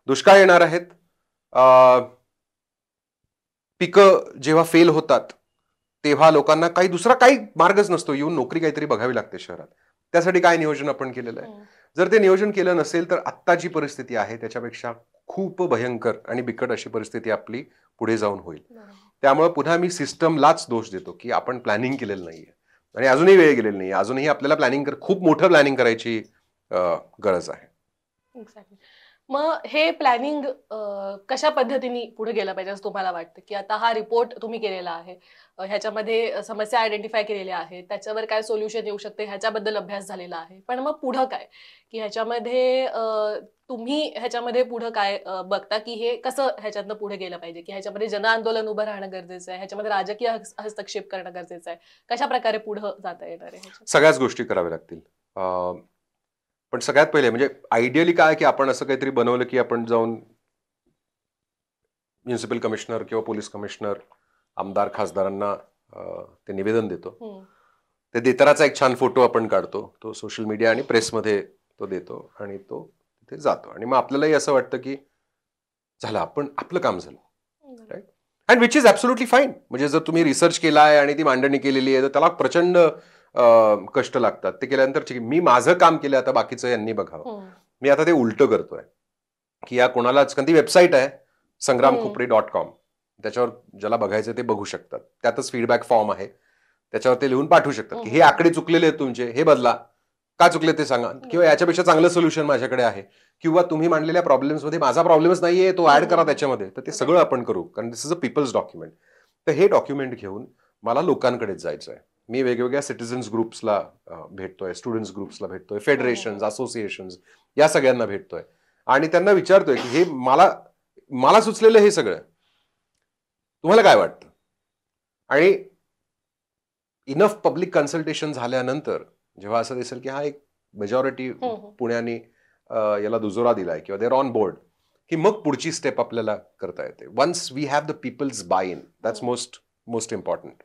दुष्काळ येणार आहेत. पिकं जेव्हा फेल होतात तेव्हा लोकांना दुसरा काही मार्गच नसतो, येऊन नोकरी काहीतरी बघावी लागते शहरात. त्यासाठी काय नियोजन आपण केलेलं आहे? जर ते नियोजन केलं नसेल तर आत्ता जी परिस्थिती आहे त्याच्यापेक्षा खूप भयंकर आणि बिकट अशी परिस्थिती आपली पुढे जाऊन होईल. त्यामुळे पुन्हा मी सिस्टमलाच दोष देतो की आपण प्लॅनिंग केलेलं नाहीये आणि अजूनही वेळ गेलेली नाही. अजूनही आपल्याला खूप मोठं प्लॅनिंग करायची गरज आहे. एक्झॅक्टली. मग हे प्लॅनिंग कशा पद्धतीने पुढे गेलं पाहिजे असं तुम्हाला वाटतं? की आता हा रिपोर्ट तुम्ही केलेला आहे, ह्याच्यामध्ये समस्या आयडेंटिफाय केलेल्या आहेत, त्याच्यावर काय सोल्युशन येऊ शकते ह्याच्याबद्दल अभ्यास झालेला आहे. पण मग पुढं काय? की ह्याच्यामध्ये तुम्ही ह्याच्यामध्ये पुढं काय बघता की हे कसं ह्याच्यातनं पुढे गेलं पाहिजे? की ह्याच्यामध्ये जनआंदोलन उभं राहणं गरजेचं आहे, ह्याच्यामध्ये राजकीय हस्तक्षेप करणं गरजेचं आहे. कशा प्रकारे पुढं जाता येणार आहे ह्याच्यात? सगळ्याच गोष्टी कराव्या लागतील. पण सगळ्यात पहिले म्हणजे आयडियली काय की आपण असं काहीतरी बनवलं की आपण जाऊन म्युनिसिपल कमिशनर किंवा पोलीस कमिशनर, आमदार, खासदारांना ते निवेदन देतो. ते देतानाचा एक छान फोटो आपण काढतो, तो सोशल मीडिया आणि प्रेसमध्ये तो देतो आणि तो तिथे जातो आणि मग आपल्यालाही असं वाटतं की झालं, आपण आपलं काम झालं. Right? And which is absolutely fine. म्हणजे जर तुम्ही रिसर्च केला आहे आणि ती मांडणी केलेली आहे तर त्याला प्रचंड कष्ट लागतात. ते केल्यानंतर ठीक आहे, मी माझं काम केलं, आता बाकीचं यांनी बघावं. मी आता ते उलटं करतोय की या कोणालाच, कारण ती वेबसाईट आहे संग्रामखोपडे.com, त्याच्यावर ज्याला बघायचं ते बघू शकतात. त्यातच फीडबॅक फॉर्म आहे, त्याच्यावर ते लिहून पाठवू शकतात की हे आकडे चुकलेले आहेत तुमचे, हे बदला, का चुकले ते सांगा, किंवा याच्यापेक्षा चांगलं सोल्युशन माझ्याकडे आहे, किंवा तुम्ही मांडलेल्या प्रॉब्लेम्समध्ये माझा प्रॉब्लेमच नाहीये, तो ऍड करा त्याच्यामध्ये. तर ते सगळं आपण करू, कारण दिस इज अ पीपल्स डॉक्युमेंट. तर हे डॉक्युमेंट घेऊन मला लोकांकडेच जायचं आहे. मी वेगवेगळ्या सिटिझन्स ग्रुप्सला भेटतोय, स्टुडंट्स ग्रुप्सला भेटतोय, फेडरेशन्स, असोसिएशन्स, या सगळ्यांना भेटतोय आणि त्यांना विचारतोय की हे मला सुचलेलं हे सगळं तुम्हाला काय वाटतं? आणि इनफ पब्लिक कन्सल्टेशन झाल्यानंतर जेव्हा असं दिसेल की हा एक मेजॉरिटी पुण्याने याला दुजोरा दिलाय किंवा देर ऑन बोर्ड, की मग पुढची स्टेप आपल्याला करता येते. Once we have the people's buy in, that's most important.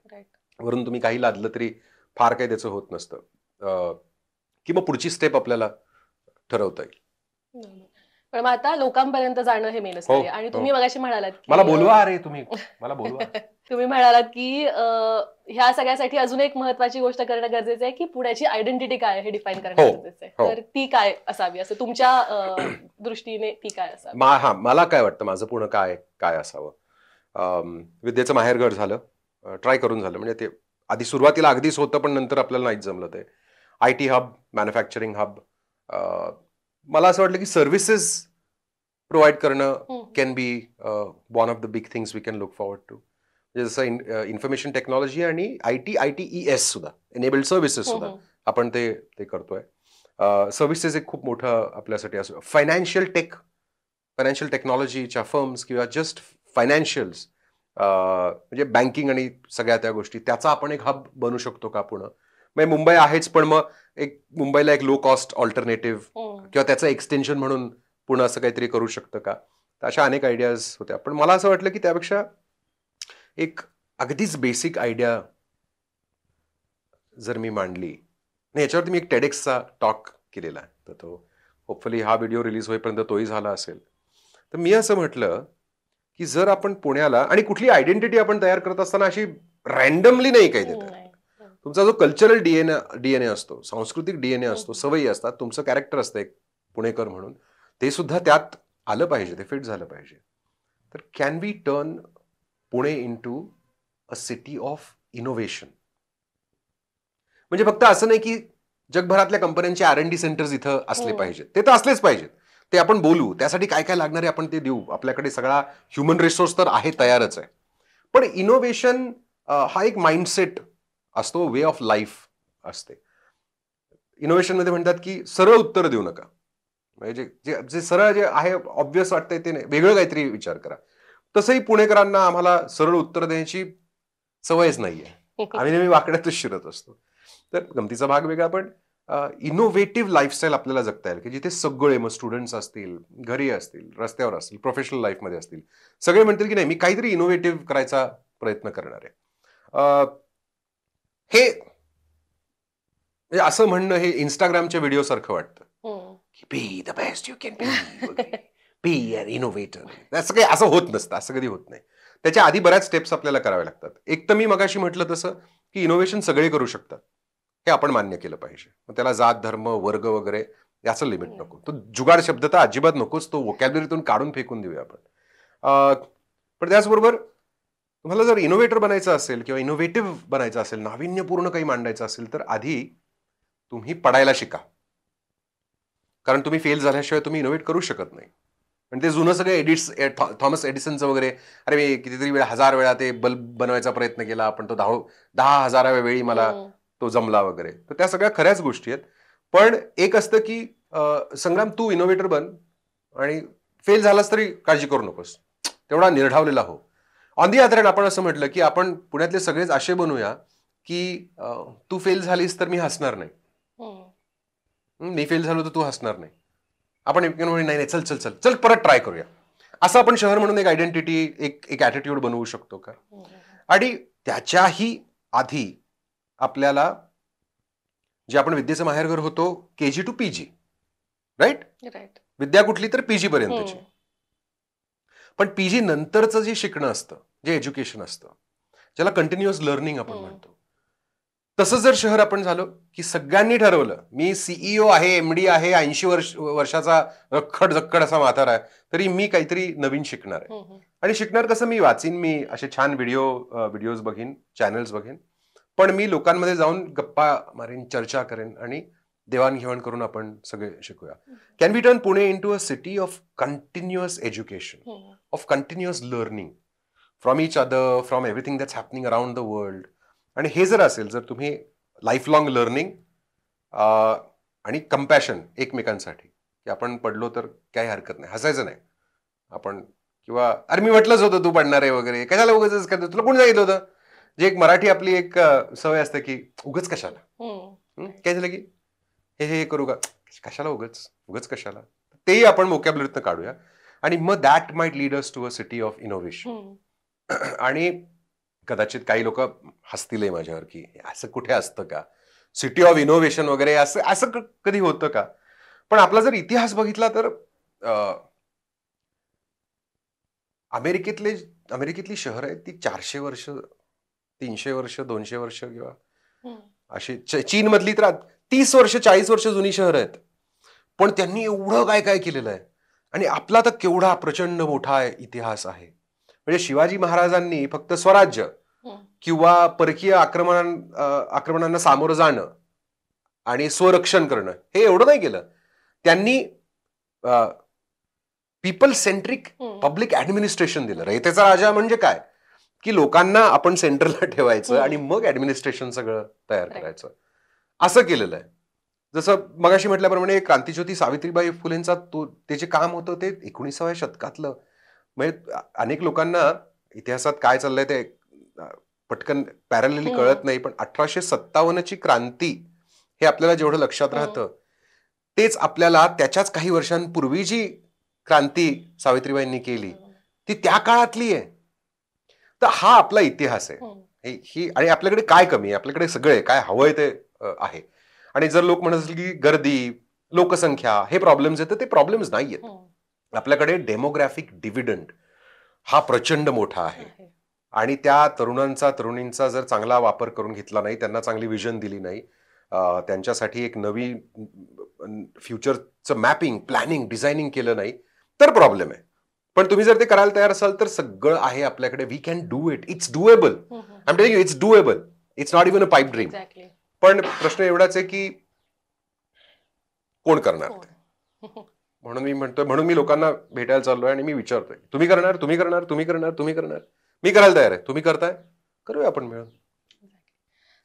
वरून तुम्ही काही लादलं तरी फार काही त्याचं होत नसतं, की मग पुढची स्टेप आपल्याला ठरवता येईल. पण मग आता लोकांपर्यंत जाणं हे मेन असणार आहे. आणि तुम्ही मगाशी म्हणालात की मला बोलवा, अरे तुम्ही मला बोलवा. तुम्ही म्हणालात की ह्या सगळ्यासाठी अजून एक महत्वाची गोष्ट करणं गरजेचं आहे की पुण्याची आयडेंटिटी काय आहे हे डिफाईन करणं गरजेचं आहे. तर ती काय असावी असं तुमच्या दृष्टीने ती काय असावी? मला काय वाटतं माझं पुणे काय असावं? विद्येचं माहेरघर झालं, ट्राय करून झालं. म्हणजे ते आधी सुरुवातीला अगदीच होतं, पण नंतर आपल्याला नाहीच जमलं ते. IT hub, manufacturing hub. मला असं वाटलं की सर्व्हिसेस प्रोव्हाइड करणं can be one of the big things we can look forward to. म्हणजे जसं इन्फॉर्मेशन टेक्नॉलॉजी आणि ITES सुद्धा, एनेबल्ड सर्व्हिसेस सुद्धा आपण ते करतोय. सर्व्हिसेस एक खूप मोठं आपल्यासाठी असं, फायनान्शियल टेक्नॉलॉजीच्या फर्म्स किंवा जस्ट फायनान्शियल्स, म्हणजे बँकिंग आणि सगळ्या त्या गोष्टी, त्याचा आपण एक हब बनू शकतो का पुणे? म्हणजे मुंबई आहेच, पण मग मुंबईला एक लो कॉस्ट ऑल्टरनेटिव्ह किंवा त्याचं एक्सटेन्शन म्हणून पुणे असं काहीतरी करू शकतं का? तर अशा अनेक आयडियाज होत्या. पण मला असं वाटलं की त्यापेक्षा एक अगदीच बेसिक आयडिया जर मी मांडली, आणि याच्यावरती मी एक टेडेक्सचा टॉक केलेला आहे, तर तो होपफुली हा व्हिडिओ रिलीज होईपर्यंत तोही झाला असेल. तर मी असं म्हटलं की जर आपण पुण्याला, आणि कुठली आयडेंटिटी आपण तयार करत असताना अशी रॅन्डमली नाही काही देत. तुमचा जो कल्चरल डीएनए असतो, सांस्कृतिक डीएनए असतो, सवयी असतात, तुमचं कॅरेक्टर असतं एक पुणेकर म्हणून, ते सुद्धा त्यात आलं पाहिजे, ते फिट झालं पाहिजे. तर can we turn Pune into a city of innovation? म्हणजे फक्त असं नाही की जगभरातल्या कंपन्यांचे R&D सेंटर्स इथं असले पाहिजेत, ते तर असलेच पाहिजेत, ते आपण बोलू, त्यासाठी काय काय लागणार आहे आपण ते देऊ, आपल्याकडे सगळा ह्युमन रिसोर्स तर आहे, तयारच आहे. पण इनोव्हेशन हा एक माइंडसेट असतो, वे ऑफ लाईफ असते. इनोव्हेशन मध्ये म्हणतात की सरळ उत्तर देऊ नका, म्हणजे जे सरळ जे आहे ऑब्व्हियस वाटतंय ते नाही, वेगळं काहीतरी विचार करा. तसंही पुणेकरांना आम्हाला सरळ उत्तर देण्याची सवयच नाहीये, आम्ही नेहमी वाकड्यातच शिरत असतो. तर गमतीचा भाग वेगळा, पण इनोव्हेटिव्ह लाईफस्टाईल आपल्याला जगता येईल की जिथे सगळे, मग स्टुडंट्स असतील, घरी असतील, रस्त्यावर असतील, प्रोफेशनल लाईफमध्ये असतील, सगळे म्हणतील की नाही मी काहीतरी इनोव्हेटिव्ह करायचा प्रयत्न करणार आहे. हे म्हणजे असं म्हणणं हे इंस्टाग्रामच्या व्हिडिओ सारखं वाटतं. Hmm. Be the best you can be an innovator. असं काही असं होत नसतं, असं कधी होत नाही. त्याच्या आधी बऱ्याच स्टेप्स आपल्याला कराव्या लागतात. एक तर मी मगाशी म्हटलं तसं की इनोव्हेशन सगळे करू शकतात, हे आपण मान्य केलं पाहिजे. मग त्याला जात, धर्म, वर्ग वगैरे याचं लिमिट नको. तो जुगाड शब्द तर अजिबात नकोच, तो वोकॅब्युलरीतून काढून फेकून देऊया आपण. पण त्याचबरोबर तुम्हाला जर इनोव्हेटर बनायचं असेल किंवा इनोव्हेटिव्ह बनायचं असेल, नाविन्यपूर्ण काही मांडायचं असेल, तर आधी तुम्ही पडायला शिका. कारण तुम्ही फेल झाल्याशिवाय तुम्ही इनोव्हेट करू शकत नाही. पण ते जुनं सगळं थॉमस एडिसनचं वगैरे, अरे मी कितीतरी वेळा 1000 वेळा ते बल्ब बनवायचा प्रयत्न केला, पण तो 10,000व्या वेळी मला तो जमला वगैरे. तर त्या सगळ्या खऱ्याच गोष्टी आहेत. पण एक असतं की संग्राम, तू इनोव्हेटर बन आणि फेल झालास तरी काळजी करू नकोस, तेवढा निर्ढावलेला हो. ऑन दी अदर हँड आपण असं म्हटलं की आपण पुण्यातले सगळेच असे बनूया की तू फेल झालीस तर मी हसणार नाही, मी फेल झालो तर तू हसणार नाही. आपण नाही नाही, चल चल चल चल परत ट्राय करूया, असं आपण शहर म्हणून एक आयडेंटिटी, एक ऍटिट्यूड बनवू शकतो का? आणि त्याच्याही आधी आपल्याला जे आपण विद्येचं माहेरघर होतो, KG to PG, राईट? विद्या कुठली तर PG पर्यंतची. पण PG नंतरचं जे शिकणं असतं, जे एज्युकेशन असतं, ज्याला कंटिन्युअस लर्निंग आपण म्हणतो, तसं जर शहर आपण झालो की सगळ्यांनी ठरवलं मी CEO आहे, MD आहे, 80 वर्षाचा रखड झक्कड असा म्हातारा आहे, तरी मी काहीतरी नवीन शिकणार आहे. आणि शिकणार कसं? मी वाचीन, मी असे छान व्हिडिओज बघीन, चॅनल्स बघीन, पण मी लोकांमध्ये जाऊन गप्पा मारीन, चर्चा करेन आणि देवाणघेवाण करून आपण सगळे शिकूया. Can we turn Pune into a city of continuous education, of continuous learning from each other, from everything that's happening around the world. आणि हे जर असेल, जर तुम्ही लाईफ लॉंग लर्निंग आणि कम्पॅशन एकमेकांसाठी, की आपण पडलो तर काही हरकत नाही, हसायचं नाही आपण, किंवा अरे मी म्हटलंच होतं तू पडणार आहे वगैरे, कशाला उगाच करतो, तुला कोणी सांगितलं होतं? जे एक मराठी आपली एक सवय असते की उगाच कशाला, काय झालं की हे करू का, कशाला उगाच कशाला, तेही आपण वोकॅब्युलरीतनं काढूया. आणि मग that might lead us to a city of innovation. आणि कदाचित काही लोक हसतील माझ्यावर की असं कुठे असतं का, सिटी ऑफ इनोव्हेशन वगैरे, असं कधी होतं का? पण आपला जर इतिहास बघितला तर अमेरिकेतली शहर आहेत ती 400 वर्ष, 300 वर्ष, 200 वर्ष किंवा अशी, चीन मधली तर 30 वर्ष, 40 वर्ष जुनी शहर आहेत. पण त्यांनी एवढं काय काय केलेलं आहे. आणि आपला तर केवढा प्रचंड मोठा इतिहास आहे. म्हणजे शिवाजी महाराजांनी फक्त स्वराज्य किंवा परकीय आक्रमणांना सामोरं जाणं आणि स्वरक्षण करणं हे एवढं नाही केलं. त्यांनी पीपल सेंट्रिक पब्लिक ऍडमिनिस्ट्रेशन दिलं. रयतेचा राजा म्हणजे काय, की लोकांना आपण सेंटरला ठेवायचं आणि मग ऍडमिनिस्ट्रेशन सगळं तयार करायचं, असं केलेलं आहे. जसं मगाशी म्हटल्याप्रमाणे क्रांतिज्योती सावित्रीबाई फुलेंचा ते जे काम होतं ते 19व्या शतकातलं. म्हणजे अनेक लोकांना इतिहासात काय चाललंय ते पटकन पॅरलली कळत नाही, पण 1857ची क्रांती हे आपल्याला जेवढं लक्षात राहतं तेच आपल्याला त्याच्याच काही वर्षांपूर्वी जी क्रांती सावित्रीबाईंनी केली ती त्या काळातली आहे. तर हा आपला इतिहास आहे. ही आणि आपल्याकडे काय कमी आहे, आपल्याकडे सगळे काय हवंय ते आहे. आणि जर लोक म्हणत असतील की गर्दी, लोकसंख्या हे प्रॉब्लेम्स आहेत, तर ते प्रॉब्लेम्स नाही आहेत. आपल्याकडे डेमोग्राफिक डिव्हिडंड हा प्रचंड मोठा आहे. आणि त्या तरुणींचा जर चांगला वापर करून घेतला नाही, त्यांना चांगली विजन दिली नाही, त्यांच्यासाठी एक नवी फ्युचरचं मॅपिंग, प्लॅनिंग, डिझायनिंग केलं नाही, तर प्रॉब्लेम आहे. पण तुम्ही जर ते करायला तयार असाल तर सगळं आहे आपल्याकडे. We can do it. It's doable. I am telling you, it's doable. It's not even a pipe dream. पण प्रश्न एवढाच आहे की कोण करणार ते. म्हणून मी लोकांना भेटायला चाललोय आणि मी विचारतोय, तुम्ही करणार, तुम्ही करणार, तुम्ही करणार, तुम्ही करणार. मी करायला तयार आहे. तुम्ही करताय, करूया आपण मिळून.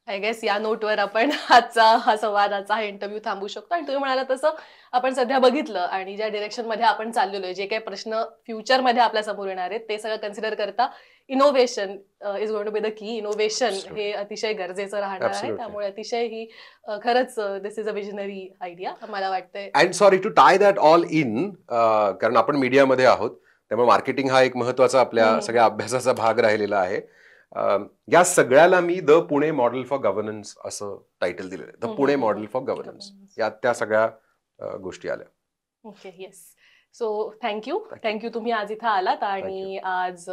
आय गेस या नोटवर आपण आजचा हा संवादाचा हा इंटरव्ह्यू थांबू शकतो. आणि तुम्ही म्हणाला तसं आपण सध्या बघितलं आणि ज्या डिरेक्शन मध्ये आपण चाललेलो आहे, जे काही प्रश्न फ्युचरमध्ये आपल्या समोर येणार आहेत ते सगळं कन्सिडर करता innovation is going to be the key. Innovation हे अतिशय गरजेचं राहणार आहे. त्यामुळे अतिशय ही खरंच this is a visionary idea मला वाटतंय. And sorry to tie that all in, कारण आपण मीडियामध्ये आहोत त्यामुळे मार्केटिंग हा एक महत्वाचा आपल्या सगळ्या अभ्यासाचा भाग राहिलेला आहे. या सगळ्याला me the Pune model for governance असं टायटल दिलेलं आहे. The Pune model for governance. यात त्या सगळ्या गोष्टी आल्या. Okay, yes. सो थँक्यू तुम्ही आज इथं आलात आणि आज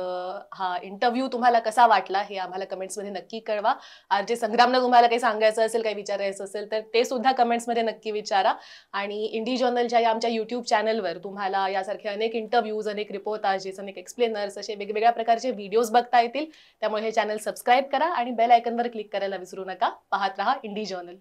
हा इंटरव्ह्यू तुम्हाला कसा वाटला हे आम्हाला कमेंट्समध्ये नक्की कळवा. आरजे संग्रामला तुम्हाला काही सांगायचं असेल, काही विचारायचं असेल तर ते सुद्धा कमेंट्समध्ये नक्की विचारा. आणि इंडी जर्नलच्या या आमच्या युट्यूब चॅनलवर तुम्हाला यासारखे अनेक इंटरव्ह्यूज, अनेक रिपोर्टाजेस, अनेक एक्सप्लेनर्स असे वेगवेगळ्या प्रकारचे व्हिडिओज बघता येतील. त्यामुळे हे चॅनल सबस्क्राईब करा आणि बेल आयकॉनवर क्लिक करायला विसरू नका. पाहत रहा इंडी जर्नल.